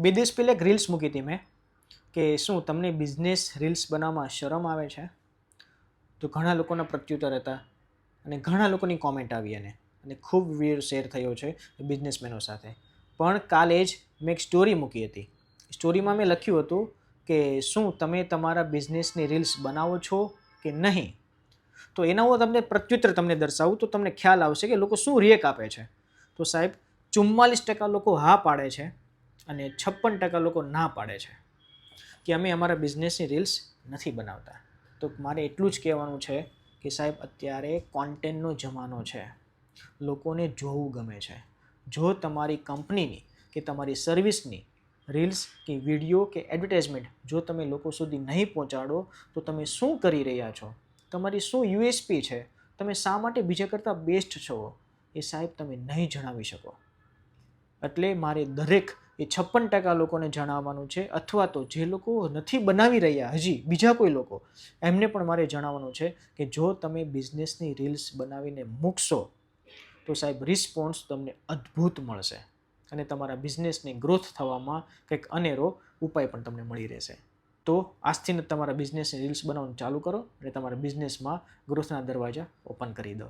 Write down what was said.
બે દિવસ પહેલાં એક રીલ્સ મૂકી હતી મેં કે શું તમને બિઝનેસ રીલ્સ બનાવવામાં શરમ આવે છે? તો ઘણા લોકોના પ્રત્યુત્તર હતા અને ઘણા લોકોની કોમેન્ટ આવી અને ખૂબ વિડીયો શેર થયો છે બિઝનેસમેનો સાથે. પણ કાલે જ મેં એક સ્ટોરી મૂકી હતી. સ્ટોરીમાં મેં લખ્યું હતું કે શું તમે તમારા બિઝનેસની રીલ્સ બનાવો છો કે નહીં? તો એના હું તમને પ્રત્યુત્તર તમને દર્શાવું તો તમને ખ્યાલ આવશે કે લોકો શું રિએક્ટ આપે છે. તો સાહેબ 44% લોકો હા પાડે છે અને 56% લોકો ના પાડે છે કે અમે અમારા બિઝનેસની રીલ્સ નથી બનાવતા. તો મારે એટલું જ કહેવાનું છે કે સાહેબ અત્યારે કોન્ટેન્ટનો જમાનો છે. લોકોને જોવું ગમે છે. જો તમારી કંપનીની કે તમારી સર્વિસની રીલ્સ કે વિડીયો કે એડવર્ટાઇઝમેન્ટ જો તમે લોકો સુધી નહીં પહોંચાડો તો તમે શું કરી રહ્યા છો? તમારી શું યુએસપી છે? તમે શા માટે બીજા કરતાં બેસ્ટ છો? એ સાહેબ તમે નહીં જણાવી શકો. એટલે મારે દરેક એ 56% લોકોને જણાવવાનું છે, અથવા તો જે લોકો નથી બનાવી રહ્યા હજી બીજા કોઈ લોકો, એમને પણ મારે જણાવવાનું છે કે જો તમે બિઝનેસની રીલ્સ બનાવીને મૂકશો તો સાહેબ રિસ્પોન્સ તમને અદ્ભુત મળશે અને તમારા બિઝનેસની ગ્રોથ થવામાં કંઈક અનેરો ઉપાય પણ તમને મળી રહેશે. તો આજથી તમારા બિઝનેસની રીલ્સ બનાવવાનું ચાલુ કરો અને તમારા બિઝનેસમાં ગ્રોથના દરવાજા ઓપન કરી દો.